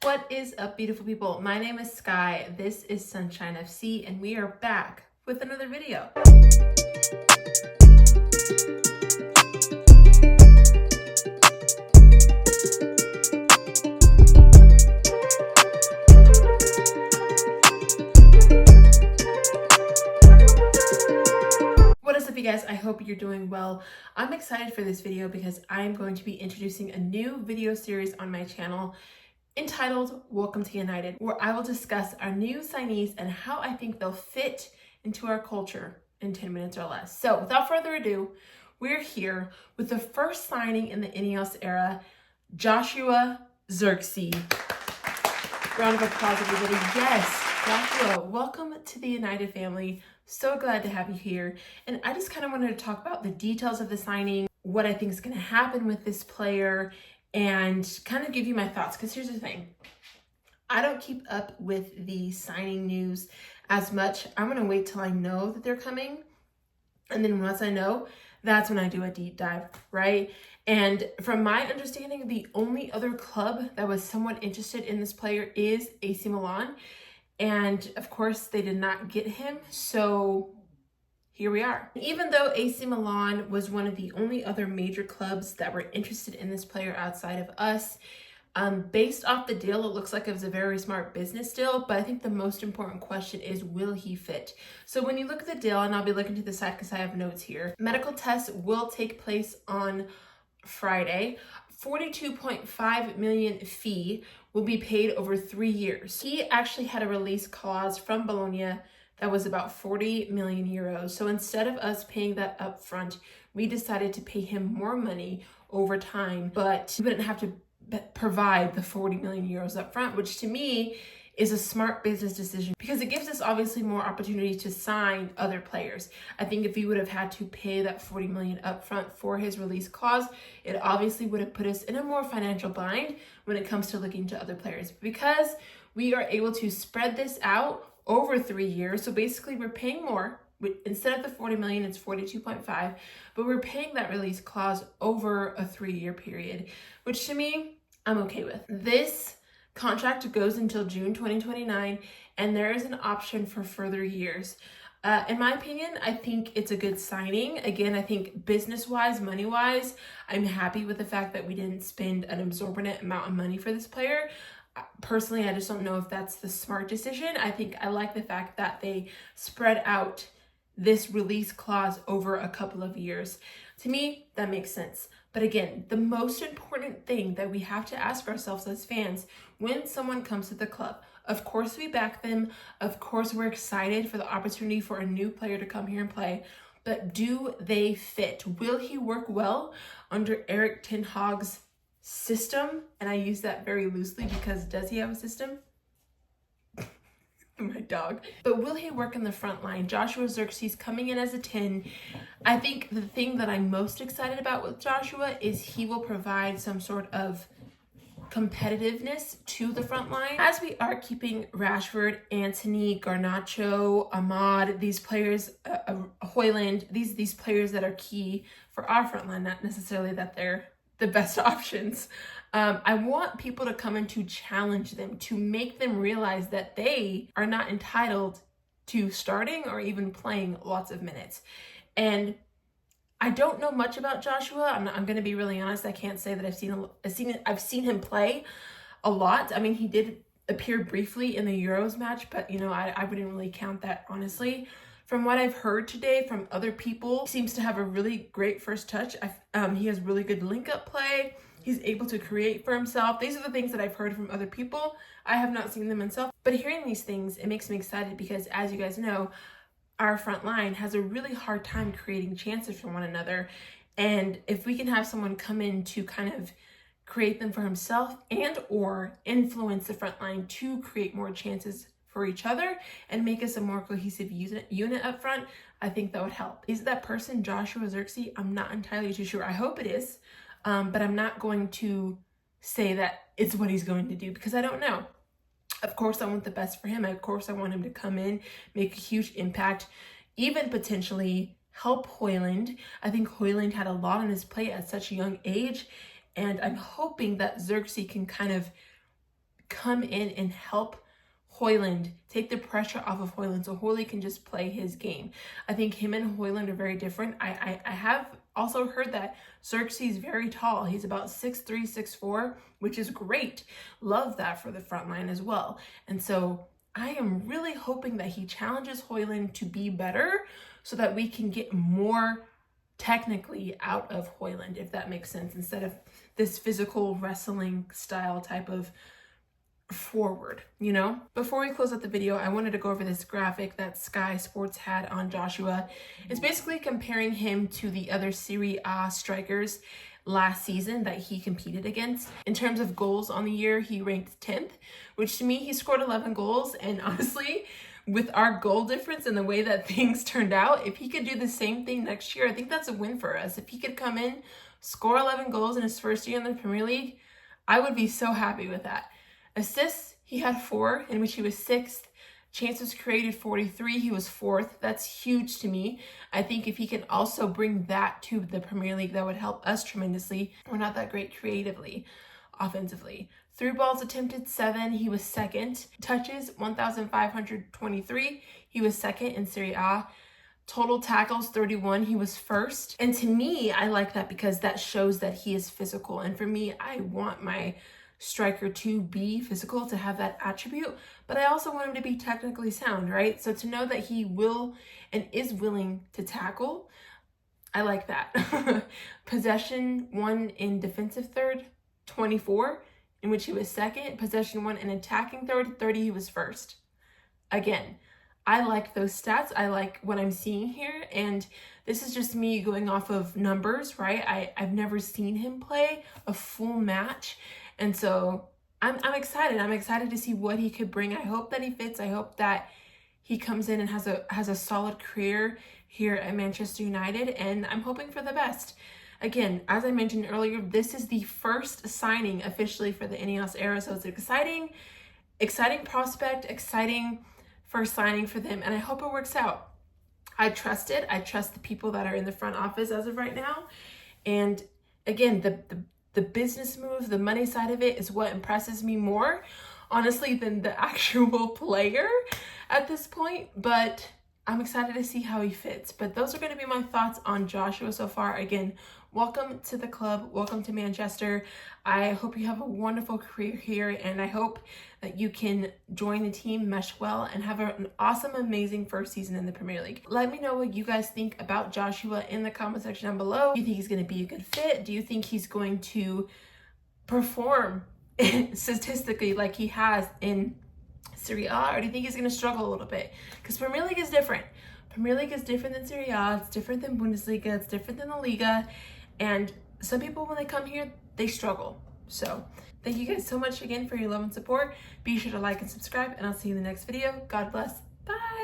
What is up, beautiful people? My name is Sky, this is Sunshine FC, and we are back with another video. What is up, you guys? I hope you're doing well. I'm excited for this video because I'm going to be introducing a new video series on my channel entitled Welcome to United, where I will discuss our new signees and how I think they'll fit into our culture in 10 minutes or less. So without further ado, we're here with the first signing in the INEOS era, Joshua Zirkzee. Round of applause, everybody. Yes, Joshua, welcome to the United family. So glad to have you here. And I just kind of wanted to talk about the details of the signing, what I think is going to happen with this player, and kind of give you my thoughts. Because here's the thing. I don't keep up with the signing news as much. I'm going to wait till I know that they're coming. And then once I know, that's when I do a deep dive, right? And from my understanding, the only other club that was somewhat interested in this player is AC Milan. And of course, they did not get him. So here we are. Even though AC Milan was one of the only other major clubs that were interested in this player outside of us, based off the deal, it looks like it was a very smart business deal, but I think the most important question is, will he fit? So when you look at the deal, and I'll be looking to the side because I have notes here, medical tests will take place on Friday. 42.5 million fee will be paid over 3 years. He actually had a release clause from Bologna that was about 40 million euros. So instead of us paying that up front, we decided to pay him more money over time, but we wouldn't have to provide the 40 million euros up front, which to me is a smart business decision because it gives us obviously more opportunity to sign other players. I think if we would have had to pay that 40 million up front for his release clause, it obviously would have put us in a more financial bind when it comes to looking to other players. Because we are able to spread this out over 3 years, so basically we're paying more. Instead of the 40 million, it's 42.5, but we're paying that release clause over a 3-year period, which to me, I'm okay with. This contract goes until June 2029, and there is an option for further years. In my opinion, I think it's a good signing. Again, I think business-wise, money-wise, I'm happy with the fact that we didn't spend an exorbitant amount of money for this player. Personally, I just don't know if that's the smart decision. I think I like the fact that they spread out this release clause over a couple of years. To me, that makes sense. But again, the most important thing that we have to ask ourselves as fans when someone comes to the club, of course we back them, of course we're excited for the opportunity for a new player to come here and play, but do they fit? Will he work well under Erik ten Hag's system? And I use that very loosely because does he have a system? My dog. But will he work in the front line? Joshua Zirkzee's coming in as a 10. I think the thing that I'm most excited about with Joshua is he will provide some sort of competitiveness to the front line. As we are keeping Rashford, Antony, Garnacho, Ahmad, these players, Højlund, these players that are key for our front line, not necessarily that they're the best options. I want people to come in to challenge them, to make them realize that they are not entitled to starting or even playing lots of minutes. And I don't know much about Joshua. I'm going to be really honest. I can't say that I've seen him play a lot. I mean, he did appear briefly in the Euros match, but I wouldn't really count that, honestly. From what I've heard today from other people, he seems to have a really great first touch. He has really good link-up play. He's able to create for himself. These are the things that I've heard from other people. I have not seen them myself. But hearing these things, it makes me excited because, as you guys know, our front line has a really hard time creating chances for one another. And if we can have someone come in to kind of create them for himself and or influence the front line to create more chances for each other and make us a more cohesive unit up front, I think that would help. Is that person Joshua Zirkzee? I'm not entirely too sure. I hope it is, but I'm not going to say that it's what he's going to do because I don't know. Of course, I want the best for him. Of course, I want him to come in, make a huge impact, even potentially help Højlund. I think Højlund had a lot on his plate at such a young age, and I'm hoping that Zirkzee can kind of come in and help Højlund, take the pressure off of Højlund so Højlund can just play his game. I think him and Højlund are very different. I have also heard that Zirkzee is very tall. He's about 6'3", 6'4", which is great. Love that for the front line as well. And so I am really hoping that he challenges Højlund to be better so that we can get more technically out of Højlund, if that makes sense, instead of this physical wrestling style type of forward, you know? Before we close out the video, I wanted to go over this graphic that Sky Sports had on Joshua. It's basically comparing him to the other Serie A strikers last season that he competed against. In terms of goals on the year, he ranked 10th, which to me, he scored 11 goals. And honestly, with our goal difference and the way that things turned out, if he could do the same thing next year, I think that's a win for us. If he could come in, score 11 goals in his first year in the Premier League, I would be so happy with that. Assists, he had 4, in which he was 6th. Chances created, 43. He was 4th. That's huge to me. I think if he can also bring that to the Premier League, that would help us tremendously. We're not that great creatively, offensively. Through balls attempted, 7. He was 2nd. Touches, 1,523. He was 2nd in Serie A. Total tackles, 31. He was 1st. And to me, I like that because that shows that he is physical. And for me, I want my striker to be physical, to have that attribute, but I also want him to be technically sound, right? So to know that he will and is willing to tackle, I like that. Possession 1 in defensive third, 24, in which he was 2nd. Possession 1 in attacking third, 30, he was 1st. Again, I like those stats. I like what I'm seeing here, and this is just me going off of numbers, right? I've never seen him play a full match. And so I'm excited. I'm excited to see what he could bring. I hope that he fits. I hope that he comes in and has a solid career here at Manchester United. And I'm hoping for the best. Again, as I mentioned earlier, this is the first signing officially for the INEOS Era. So it's exciting prospect, exciting first signing for them. And I hope it works out. I trust it. I trust the people that are in the front office as of right now. And again, the business moves, the money side of it is what impresses me more, honestly, than the actual player at this point. But I'm excited to see how he fits. But those are going to be my thoughts on Joshua so far. Again, welcome to the club. Welcome to Manchester. I hope you have a wonderful career here, and I hope that you can join the team, mesh well, and have an awesome, amazing first season in the Premier League. Let me know what you guys think about Joshua in the comment section down below. Do you think he's going to be a good fit? Do you think he's going to perform statistically like he has in Serie A, or do you think he's going to struggle a little bit? Because Premier League is different. Premier League is different than Serie A. It's different than Bundesliga. It's different than the Liga. And some people, when they come here, they struggle. So thank you guys so much again for your love and support. Be sure to like and subscribe, and I'll see you in the next video. God bless. Bye.